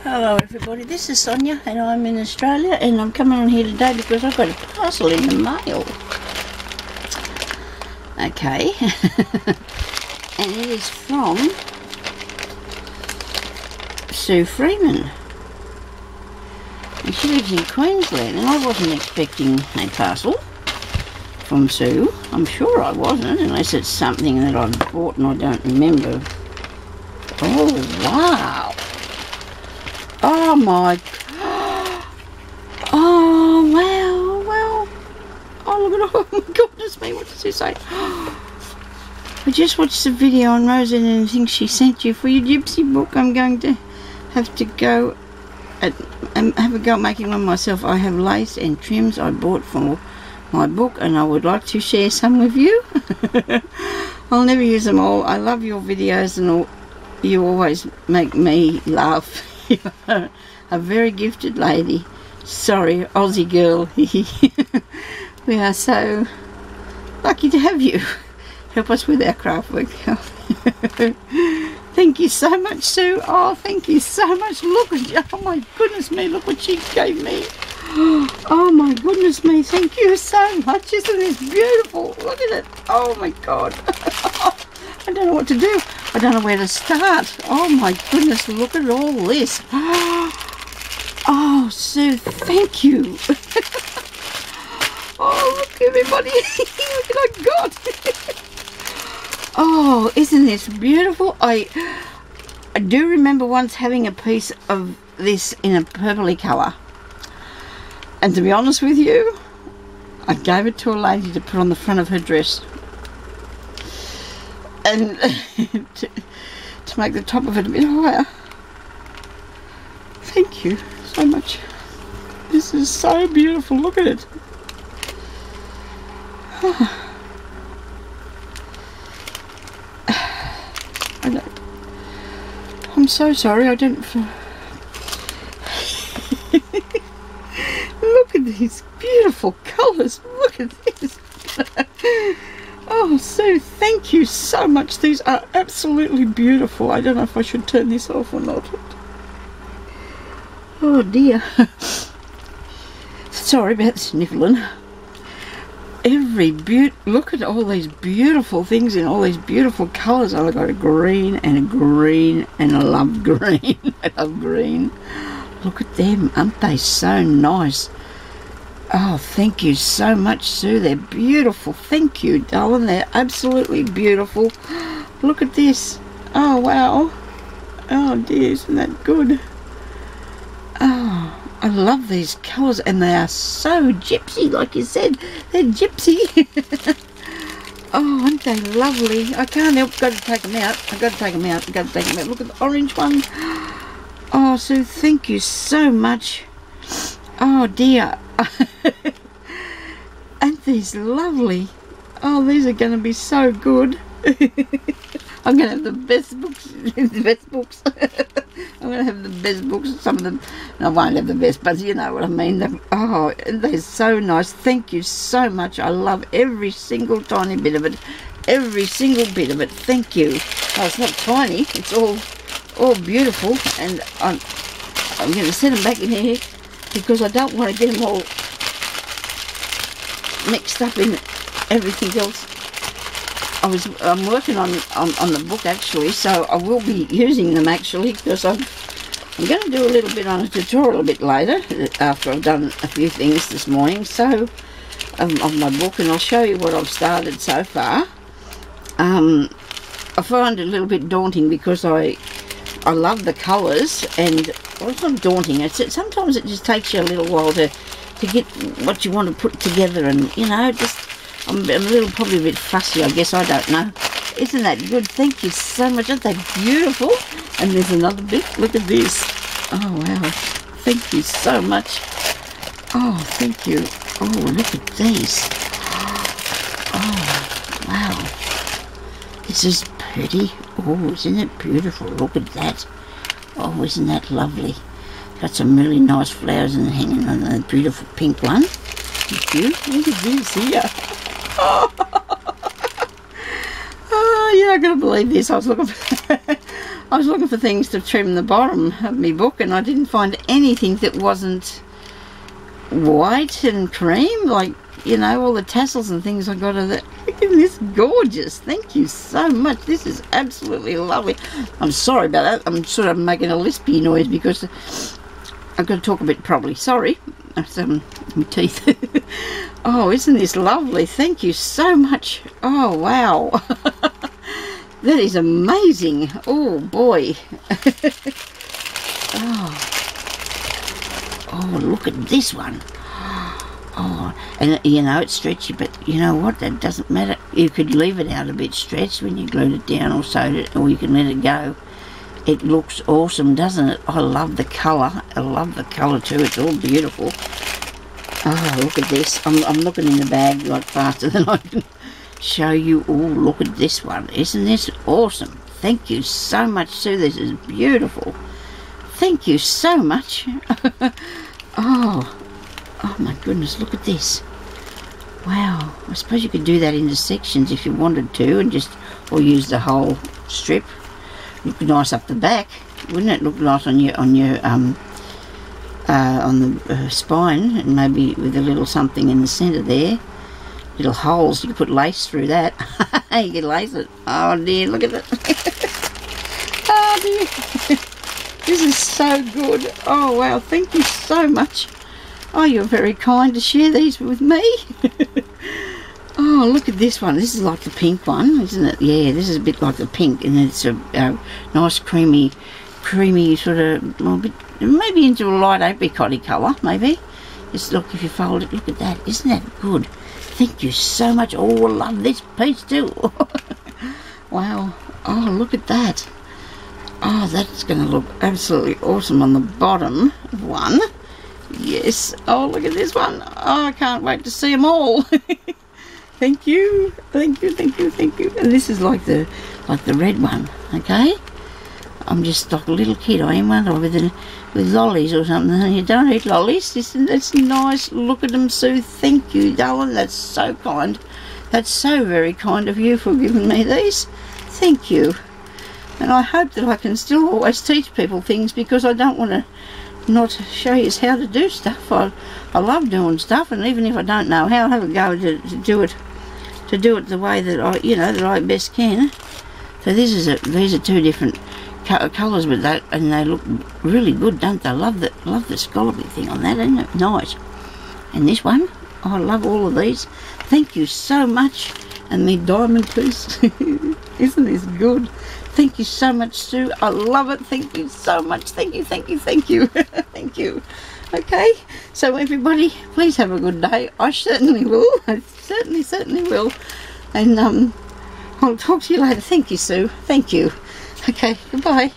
Hello everybody, this is Sonya and I'm in Australia and I'm coming on here today because I've got a parcel in the mail. Okay, and it is from Sue Freeman. And she lives in Queensland and I wasn't expecting a parcel from Sue. I'm sure I wasn't, unless it's something that I've bought and I don't remember. Oh wow! Oh my, oh wow, well, oh look at, oh my goodness me, what does he say? I just watched the video on Rosa and everything she sent you for your gypsy book. I'm going to have to go and have a go at making one myself. I have lace and trims I bought for my book and I would like to share some with you. I'll never use them all. I love your videos and all. You always make me laugh. You're a very gifted lady. Sorry, Aussie girl. We are so lucky to have you. Help us with our craft work. Thank you so much, Sue. Oh, thank you so much. Look at you. Oh my goodness me, look what she gave me. Oh my goodness me, thank you so much. Isn't this beautiful? Look at it. Oh my God. I don't know what to do. I don't know where to start. Oh my goodness, look at all this. Oh, Sue, thank you. Oh, look everybody. Look what I got. Oh, isn't this beautiful? I do remember once having a piece of this in a purpley colour. And to be honest with you, I gave it to a lady to put on the front of her dress. And to make the top of it a bit higher. Thank you so much. This is so beautiful. Look at it. I'm so sorry. I didn't. Look at these beautiful colours. Look at this. Oh, Sue, thank you so much. These are absolutely beautiful. I don't know if I should turn this off or not. Oh dear. Sorry about sniffling. Look at all these beautiful things in all these beautiful colours. I've got a green and a green and I love green. I love green. Look at them. Aren't they so nice? Oh, thank you so much, Sue. They're beautiful. Thank you, darling. They're absolutely beautiful. Look at this. Oh, wow. Oh, dear. Isn't that good? Oh, I love these colours. And they are so gypsy, like you said. They're gypsy. Oh, aren't they lovely? I can't help. Got to take them out. I've got to take them out. I've got to take them out. Look at the orange one. Oh, Sue, thank you so much. Oh, dear. Aren't these lovely? Oh, these are going to be so good. I'm going to have the best books. The best books. I'm going to have the best books. Some of them, I won't have the best, but you know what I mean. Oh, they're so nice. Thank you so much. I love every single tiny bit of it. Every single bit of it. Thank you. Oh, it's not tiny. It's all beautiful, and I'm going to set them back in here because I don't want to get them all mixed up in everything else. I'm working on the book actually, so I will be using them actually because I'm going to do a little bit on a tutorial a bit later after I've done a few things this morning. So of my book, and I'll show you what I've started so far. I find it a little bit daunting because I love the colours, and well, it's not daunting. Sometimes it just takes you a little while to get what you want to put together, and you know, just I'm probably a bit fussy, I guess. I don't know. Isn't that good? Thank you so much. Aren't they beautiful? And there's another bit. Look at this. Oh wow! Thank you so much. Oh, thank you. Oh, look at these. Oh wow! This is pretty. Oh, isn't it beautiful? Look at that. Oh, isn't that lovely? Got some really nice flowers and hanging on a beautiful pink one. Thank you. Look at this here. Oh, you're not going to believe this. I was looking for I was looking for things to trim the bottom of my book, and I didn't find anything that wasn't white and cream, like, you know, all the tassels and things I got of that. Isn't this gorgeous? Thank you so much. This is absolutely lovely. I'm sorry about that. I'm sort of making a lispy noise because I've got to talk a bit properly. Sorry. That's my teeth. Oh, isn't this lovely? Thank you so much. Oh, wow. That is amazing. Oh, boy. Oh, look at this one. Oh, and you know, it's stretchy, but you know what? That doesn't matter. You could leave it out a bit stretched when you glued it down or sewed it, or you can let it go. It looks awesome, doesn't it? I love the colour. I love the colour too. It's all beautiful. Oh, look at this. I'm looking in the bag like faster than I can show you. Oh, look at this one. Isn't this awesome? Thank you so much, Sue. This is beautiful. Thank you so much. Oh my goodness, look at this. Wow. I suppose you could do that into sections if you wanted to, and just, or use the whole strip. Look nice up the back, wouldn't it? Look nice on your on the spine, and maybe with a little something in the centre there. Little holes, you could put lace through that. You could lace it. Oh dear, look at it. Oh dear. This is so good. Oh wow, thank you so much. Oh, you're very kind to share these with me. Oh, look at this one. This is like the pink one, isn't it? Yeah, this is a bit like the pink, and it's a nice creamy sort of, well, bit, maybe into a light apricot-y colour, maybe. Just look, if you fold it, look at that. Isn't that good? Thank you so much. Oh, I love this piece too. Wow. Oh, look at that. Oh, that's going to look absolutely awesome on the bottom of one. Yes. Oh, look at this one. Oh, I can't wait to see them all. Thank you. Thank you, thank you, thank you. And this is like the red one, okay? I'm just like a little kid, I am, aren't I, with lollies or something. And you don't eat lollies. That's nice. Look at them, Sue. Thank you, darling. That's so kind. That's so very kind of you for giving me these. Thank you. And I hope that I can still always teach people things, because I don't want to not show you how to do stuff. I love doing stuff, and even if I don't know how, I'll have a go to do it the way that I best can. So these are two different colours with that, and they look really good, don't they? Love the scallopy thing on that, isn't it? Nice. And this one, I love all of these. Thank you so much. And the diamond piece. Isn't this good? Thank you so much, Sue. I love it. Thank you so much. Thank you, thank you, thank you. Thank you. Okay, so everybody, please have a good day. I certainly will. I certainly will. And I'll talk to you later. Thank you, Sue. Thank you. Okay, goodbye.